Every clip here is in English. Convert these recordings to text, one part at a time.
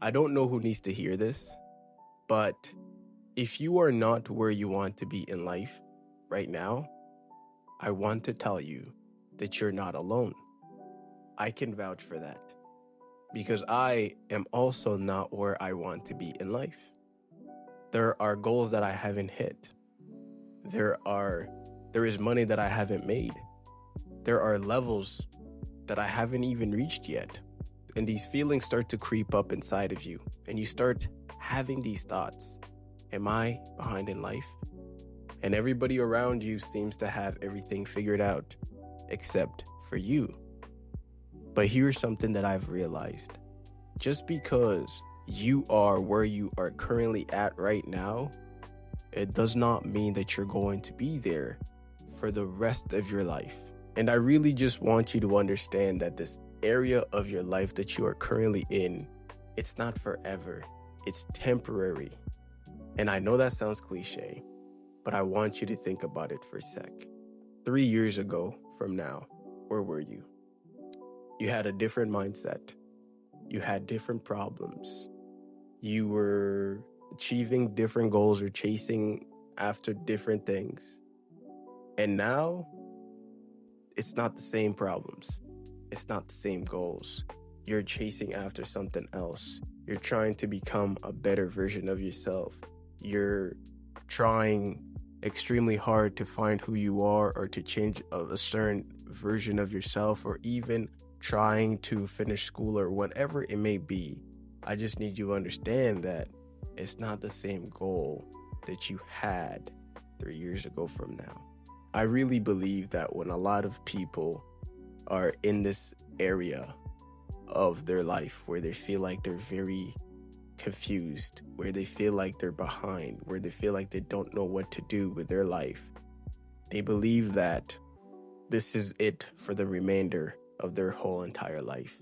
I don't know who needs to hear this, but if you are not where you want to be in life right now, I want to tell you that you're not alone. I can vouch for that because I am also not where I want to be in life. There are goals that I haven't hit. There is money that I haven't made. There are levels that I haven't even reached yet. And these feelings start to creep up inside of you, and you start having these thoughts. Am I behind in life? And everybody around you seems to have everything figured out except for you. But here's something that I've realized. Just because you are where you are currently at right now, it does not mean that you're going to be there for the rest of your life. And I really just want you to understand that this area of your life that you are currently in, it's not forever. It's temporary. And I know that sounds cliche, but I want you to think about it for a sec. 3 years ago from now, where were you? You had a different mindset. You had different problems. You were achieving different goals or chasing after different things. And now, it's not the same problems. It's not the same goals. You're chasing after something else. You're trying to become a better version of yourself. You're trying extremely hard to find who you are or to change a certain version of yourself, or even trying to finish school or whatever it may be. I just need you to understand that it's not the same goal that you had 3 years ago from now. I really believe that when a lot of people are in this area of their life where they feel like they're very confused, where they feel like they're behind, where they feel like they don't know what to do with their life, they believe that this is it for the remainder of their whole entire life.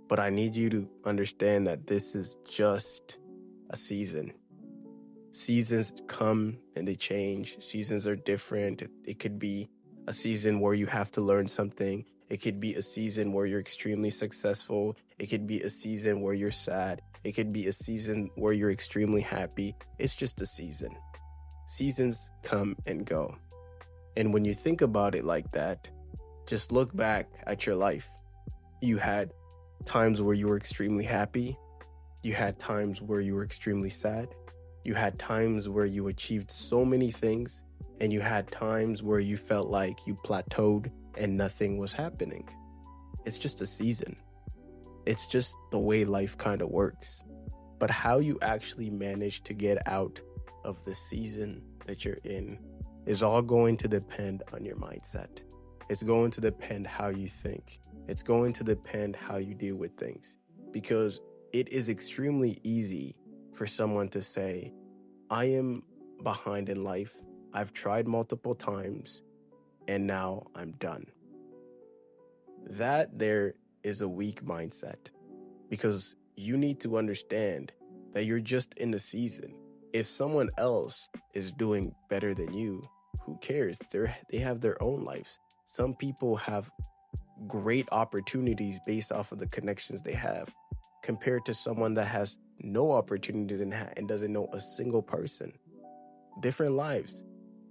But I need you to understand that this is just a season. Seasons come and they change. Seasons are different. It could be a season where you have to learn something. It could be a season where you're extremely successful. It could be a season where you're sad. It could be a season where you're extremely happy. It's just a season. Seasons come and go. And when you think about it like that, just look back at your life. You had times where you were extremely happy. You had times where you were extremely sad. You had times where you achieved so many things, and you had times where you felt like you plateaued and nothing was happening. It's just a season. It's just the way life kind of works. But how you actually manage to get out of the season that you're in is all going to depend on your mindset. It's going to depend how you think. It's going to depend how you deal with things. Because it is extremely easy for someone to say, I am behind in life. I've tried multiple times and now I'm done. That there is a weak mindset, because you need to understand that you're just in the season. If someone else is doing better than you, who cares? They have their own lives. Some people have great opportunities based off of the connections they have, compared to someone that has no opportunities and doesn't know a single person. Different lives,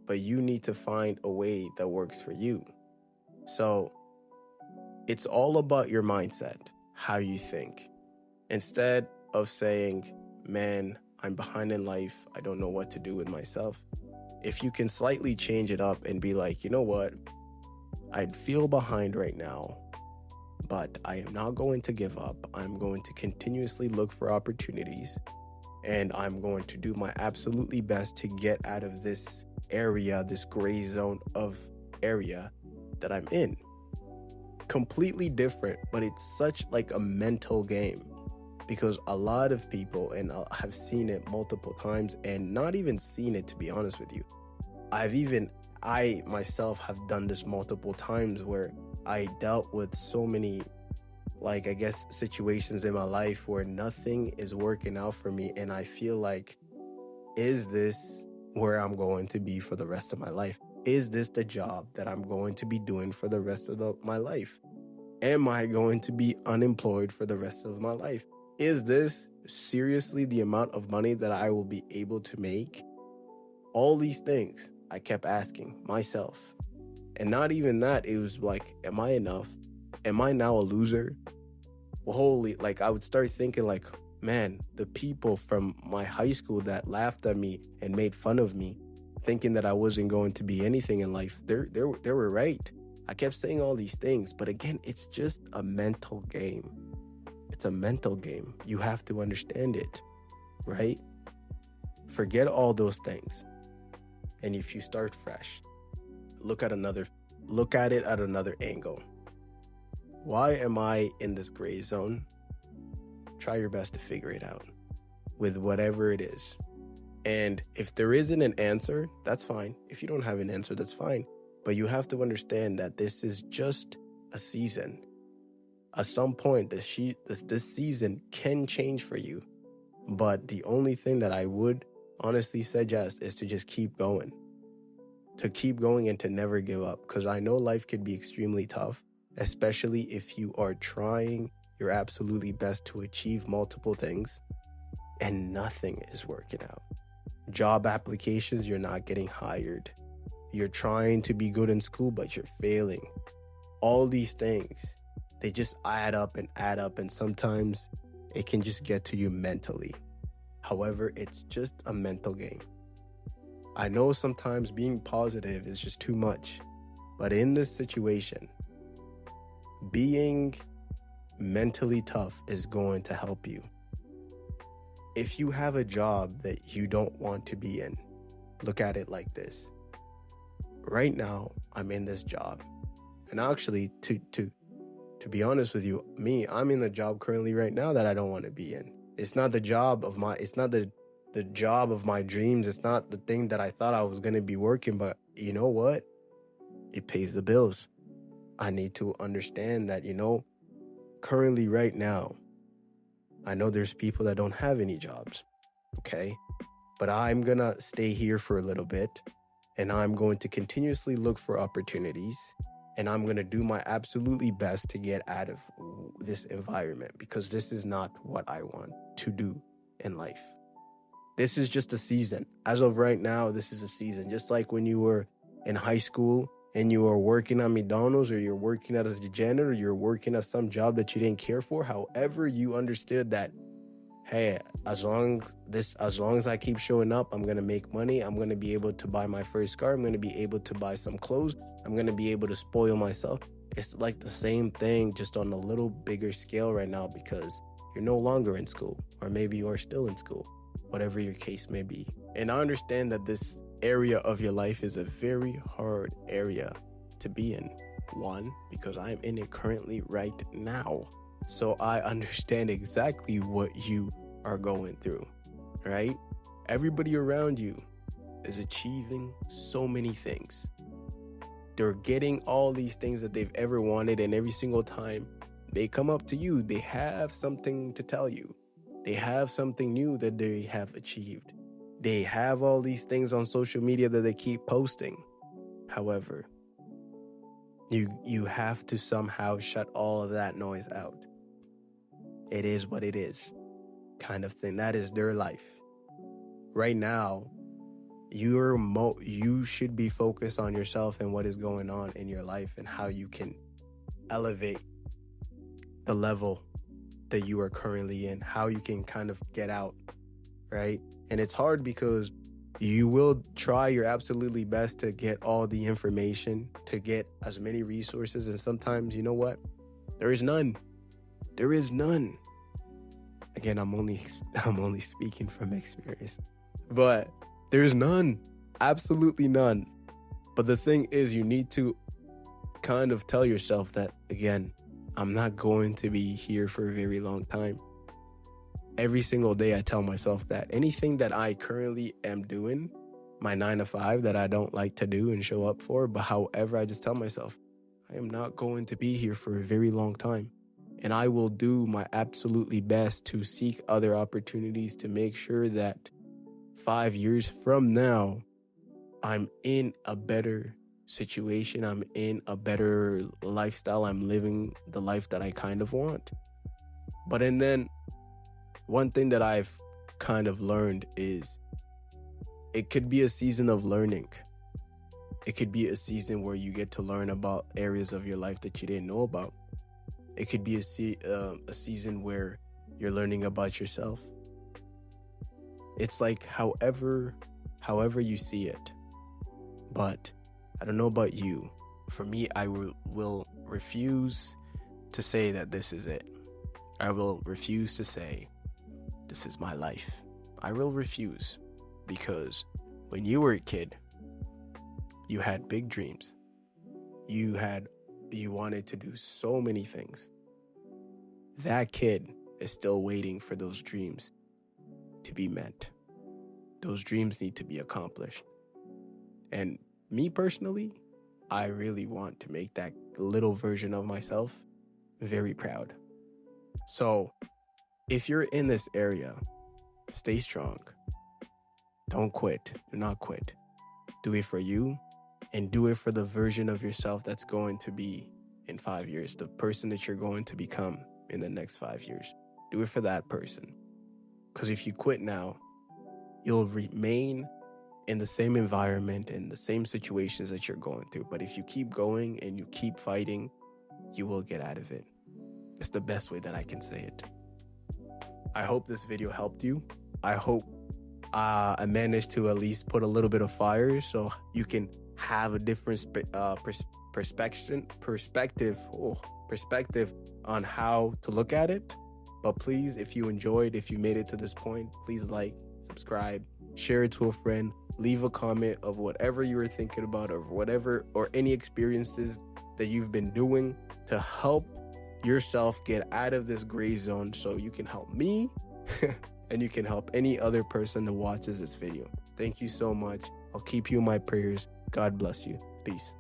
but you need to find a way that works for you. So it's all about your mindset, how you think. Instead of saying, man, I'm behind in life, I don't know what to do with myself. If you can slightly change it up and be like, you know what? I'd feel behind right now, but I am not going to give up. I'm going to continuously look for opportunities, and I'm going to do my absolutely best to get out of this area, this gray zone of area that I'm in. Completely different, but it's such like a mental game, because a lot of people, and I have seen it multiple times, and not even seen it, to be honest with you. I myself have done this multiple times where I dealt with so many, situations in my life where nothing is working out for me. And I feel like, is this where I'm going to be for the rest of my life? Is this the job that I'm going to be doing for the rest of my life? Am I going to be unemployed for the rest of my life? Is this seriously the amount of money that I will be able to make? All these things I kept asking myself. And not even that, it was like, am I enough? Am I now a loser? Well, holy, like I would start thinking like, man, the people from my high school that laughed at me and made fun of me, thinking that I wasn't going to be anything in life, they were right. I kept saying all these things, but again, it's just a mental game. It's a mental game. You have to understand it, right? Forget all those things. And if you start fresh, look at it at another angle. Why am I in this gray zone? Try your best to figure it out with whatever it is. And if there isn't an answer, that's fine. If you don't have an answer, that's fine. But you have to understand that this is just a season. At some point, this season can change for you. But the only thing that I would honestly suggest is to just keep going. To keep going and to never give up. Because I know life could be extremely tough, especially if you are trying your absolutely best to achieve multiple things and nothing is working out. Job applications, you're not getting hired. You're trying to be good in school, but you're failing. All these things, they just add up, and sometimes it can just get to you mentally. However, it's just a mental game. I know sometimes being positive is just too much, but in this situation, being mentally tough is going to help you. If you have a job that you don't want to be in, look at it like this. Right now, I'm in this job. And actually, to be honest with you, I'm in the job currently right now that I don't want to be in. It's not the job of my dreams. It's not the thing that I thought I was going to be working, but you know what? It pays the bills. I need to understand that, currently right now, I know there's people that don't have any jobs, okay? But I'm going to stay here for a little bit, and I'm going to continuously look for opportunities, and I'm going to do my absolutely best to get out of this environment, because this is not what I want to do in life. This is just a season. As of right now, this is a season. Just like when you were in high school and you were working at McDonald's, or you're working as a janitor, or you're working at some job that you didn't care for. However, you understood that, hey, as long as I keep showing up, I'm going to make money. I'm going to be able to buy my first car. I'm going to be able to buy some clothes. I'm going to be able to spoil myself. It's like the same thing, just on a little bigger scale right now, because you're no longer in school, or maybe you are still in school, whatever your case may be. And I understand that this area of your life is a very hard area to be in. One, because I'm in it currently right now. So I understand exactly what you are going through, right? Everybody around you is achieving so many things. They're getting all these things that they've ever wanted, and every single time they come up to you, they have something to tell you. They have something new that they have achieved. They have all these things on social media that they keep posting. However, you have to somehow shut all of that noise out. It is what it is, kind of thing. That is their life. Right now, you should be focused on yourself and what is going on in your life, and how you can elevate the level that you are currently in, how you can kind of get out, right? And it's hard because you will try your absolutely best to get all the information, to get as many resources, and sometimes, you know what? There is none. There is none. Again, I'm only speaking from experience, but there's none, absolutely none. But the thing is, you need to kind of tell yourself that, again, I'm not going to be here for a very long time. Every single day I tell myself that anything that I currently am doing, my 9 to 5 that I don't like to do and show up for, but however, I just tell myself, I am not going to be here for a very long time. And I will do my absolutely best to seek other opportunities to make sure that 5 years from now, I'm in a better situation. I'm in a better lifestyle. I'm living the life that I kind of want. And then One thing that I've kind of learned is it could be a season of learning. It could be a season where you get to learn about areas of your life that you didn't know about. It could be a season where you're learning about yourself. It's like however you see it. But I don't know about you. For me, I will refuse to say that this is it. I will refuse to say this is my life. I will refuse, because when you were a kid, you had big dreams. You wanted to do so many things. That kid is still waiting for those dreams to be met. Those dreams need to be accomplished. And me personally, I really want to make that little version of myself very proud. So if you're in this area, stay strong. Don't quit. Do not quit. Do it for you, and do it for the version of yourself that's going to be in 5 years, the person that you're going to become in the next 5 years. Do it for that person. Because if you quit now, you'll remain in the same environment and the same situations that you're going through. But if you keep going and you keep fighting, you will get out of it. It's the best way that I can say it. I hope this video helped you. I hope I managed to at least put a little bit of fire so you can have a different perspective on how to look at it. But please, if you enjoyed, if you made it to this point, please like, subscribe, share it to a friend, leave a comment of whatever you were thinking about, or any experiences that you've been doing to help yourself get out of this gray zone, so you can help me and you can help any other person that watches this video. Thank you so much. I'll keep you in my prayers. God bless you. Peace.